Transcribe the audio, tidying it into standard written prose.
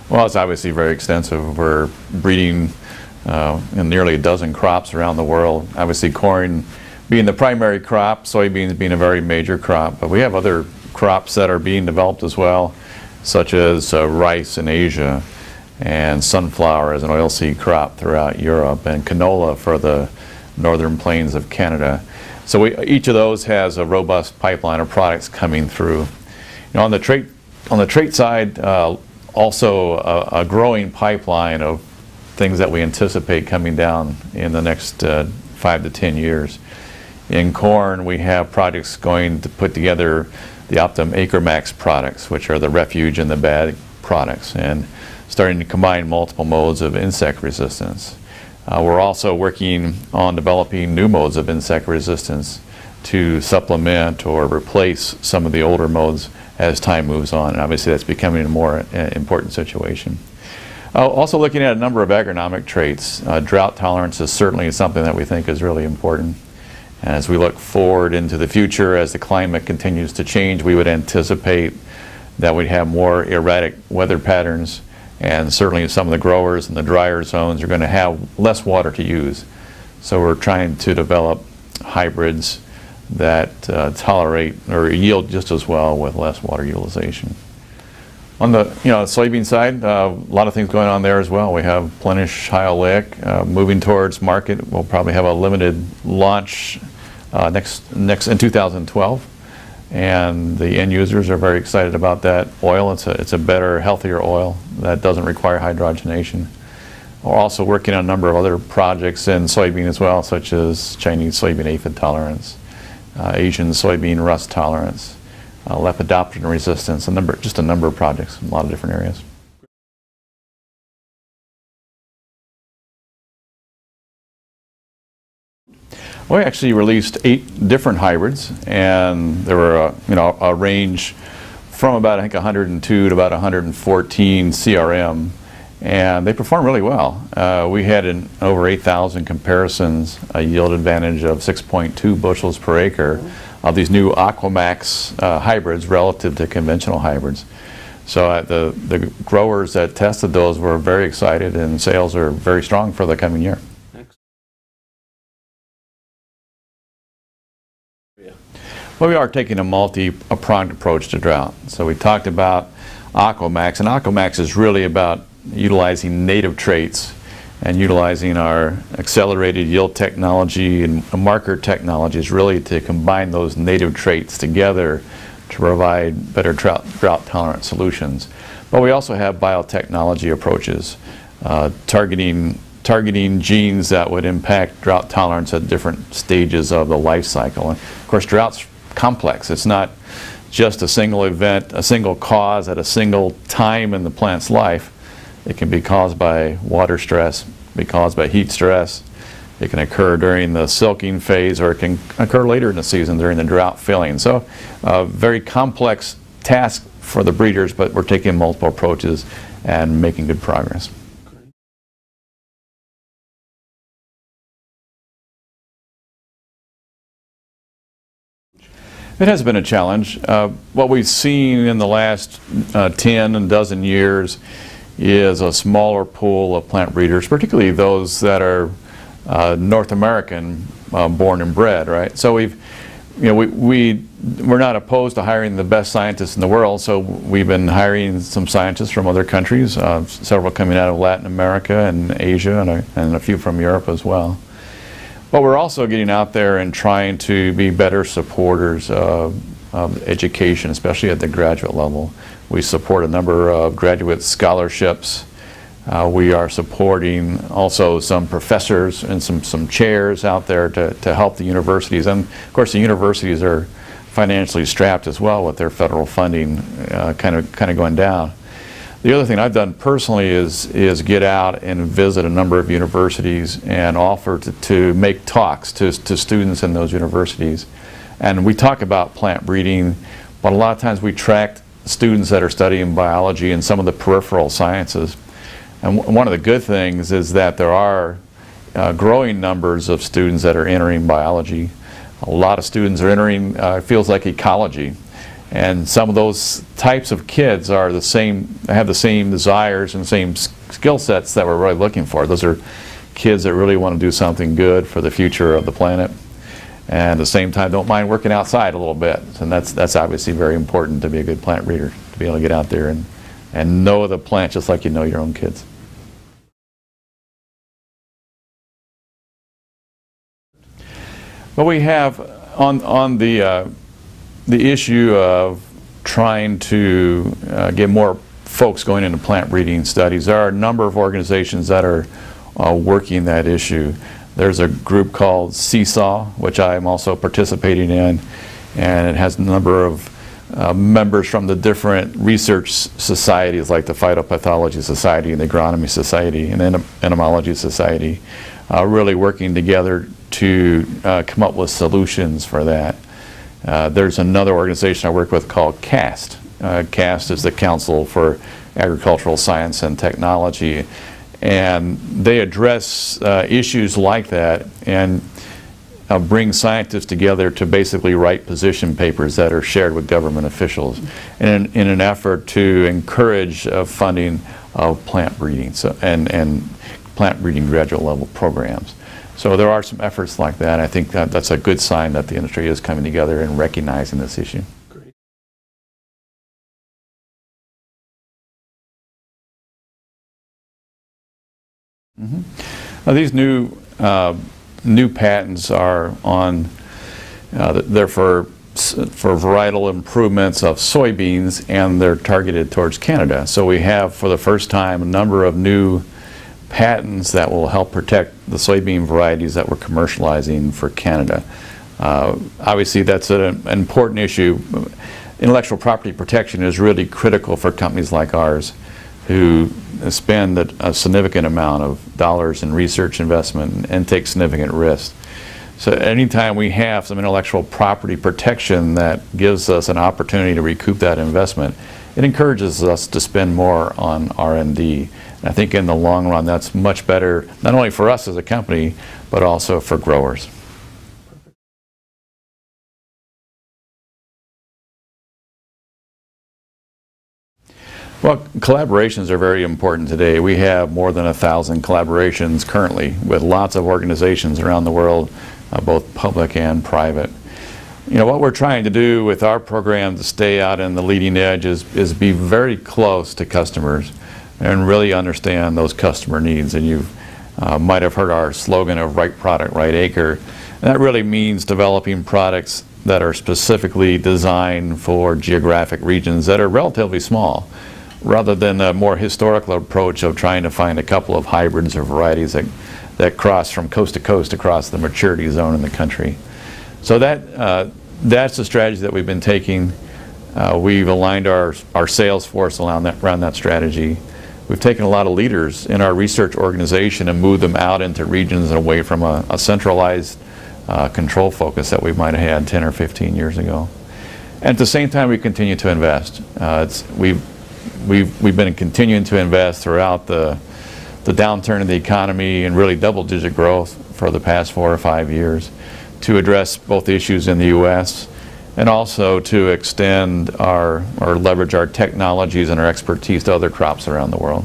Well, it's obviously very extensive. We're breeding in nearly a dozen crops around the world. Obviously corn being the primary crop, soybeans being a very major crop, but we have other crops that are being developed as well, such as rice in Asia, and sunflower as an oilseed crop throughout Europe, and canola for the northern plains of Canada. So each of those has a robust pipeline of products coming through. You know, on the trait side, also a growing pipeline of things that we anticipate coming down in the next 5 to 10 years. In corn, we have projects going to put together the Optum Acre Max products, which are the refuge and the bag products, and starting to combine multiple modes of insect resistance. We're also working on developing new modes of insect resistance to supplement or replace some of the older modes as time moves on, and obviously that's becoming a more important situation. Also looking at a number of agronomic traits. Drought tolerance is certainly something that we think is really important. As we look forward into the future, as the climate continues to change, we would anticipate that we'd have more erratic weather patterns, and certainly some of the growers in the drier zones are going to have less water to use. So we're trying to develop hybrids that tolerate or yield just as well with less water utilization. On the soybean side, a lot of things going on there as well. We have Plenish High Oleic moving towards market. We'll probably have a limited launch next in 2012, and the end users are very excited about that oil. It's a better, healthier oil that doesn't require hydrogenation. We're also working on a number of other projects in soybean as well, such as Chinese soybean aphid tolerance, Asian soybean rust tolerance, lepidopteran resistance, just a number of projects in a lot of different areas. We actually released 8 different hybrids, and there were a range from about, I think, 102 to about 114 CRM, and they performed really well. We had over 8,000 comparisons, a yield advantage of 6.2 bushels per acre of these new Aquamax hybrids relative to conventional hybrids. So the growers that tested those were very excited, and sales are very strong for the coming year. Well, we are taking a multi-pronged approach to drought. So we talked about Aquamax, and Aquamax is really about utilizing native traits and utilizing our accelerated yield technology and marker technologies really to combine those native traits together to provide better drought-tolerant solutions. But we also have biotechnology approaches, targeting genes that would impact drought tolerance at different stages of the life cycle. And of course, drought's complex. It's not just a single event, a single cause at a single time in the plant's life. It can be caused by water stress, be caused by heat stress. It can occur during the silking phase, or it can occur later in the season during the drought filling. So a very complex task for the breeders, but we're taking multiple approaches and making good progress. It has been a challenge. What we've seen in the last 10 and dozen years is a smaller pool of plant breeders, particularly those that are North American born and bred, right? So we're not opposed to hiring the best scientists in the world, so we've been hiring some scientists from other countries, several coming out of Latin America and Asia, and a few from Europe as well. But we're also getting out there and trying to be better supporters of education, especially at the graduate level. We support a number of graduate scholarships. We are supporting also some professors and some chairs out there to help the universities. And of course, the universities are financially strapped as well with their federal funding kind of going down. The other thing I've done personally is get out and visit a number of universities and offer to make talks to students in those universities. And we talk about plant breeding, but a lot of times we track students that are studying biology and some of the peripheral sciences. And one of the good things is that there are growing numbers of students that are entering biology. A lot of students are entering, it feels like ecology. And some of those types of kids are the same, have the same desires and same skill sets that we're really looking for. Those are kids that really want to do something good for the future of the planet, and at the same time don't mind working outside a little bit. And that's obviously very important to be a good plant breeder, to be able to get out there and know the plant just like you know your own kids. But we have on the issue of trying to get more folks going into plant breeding studies. There are a number of organizations that are working that issue. There's a group called Seesaw, which I am also participating in, and it has a number of members from the different research societies like the Phytopathology Society and the Agronomy Society and the Entomology Society, really working together to come up with solutions for that. There's another organization I work with called CAST. CAST is the Council for Agricultural Science and Technology, and they address issues like that and bring scientists together to basically write position papers that are shared with government officials in an effort to encourage funding of plant breeding and plant breeding graduate level programs. So there are some efforts like that. I think that's a good sign that the industry is coming together and recognizing this issue. Great. Now, these new patents are on, they're for varietal improvements of soybeans, and they're targeted towards Canada. So we have, for the first time, a number of new patents that will help protect the soybean varieties that we're commercializing for Canada. Obviously, that's an important issue. Intellectual property protection is really critical for companies like ours who spend a significant amount of dollars in research investment and take significant risks. So anytime we have some intellectual property protection that gives us an opportunity to recoup that investment, it encourages us to spend more on R&D. And I think in the long run that's much better, not only for us as a company, but also for growers. Well, collaborations are very important today. We have more than 1,000 collaborations currently with lots of organizations around the world, both public and private. You know, what we're trying to do with our program to stay out in the leading edge is be very close to customers and really understand those customer needs. And you might have heard our slogan of right product, right acre. And that really means developing products that are specifically designed for geographic regions that are relatively small, rather than a more historical approach of trying to find a couple of hybrids or varieties that cross from coast to coast across the maturity zone in the country. So that's the strategy that we've been taking. We've aligned our sales force around that strategy. We've taken a lot of leaders in our research organization and moved them out into regions and away from a centralized control focus that we might have had 10 or 15 years ago. And at the same time, we continue to invest. We've been continuing to invest throughout the downturn in the economy and really double-digit growth for the past 4 or 5 years to address both issues in the U.S. and also to extend or leverage our technologies and our expertise to other crops around the world.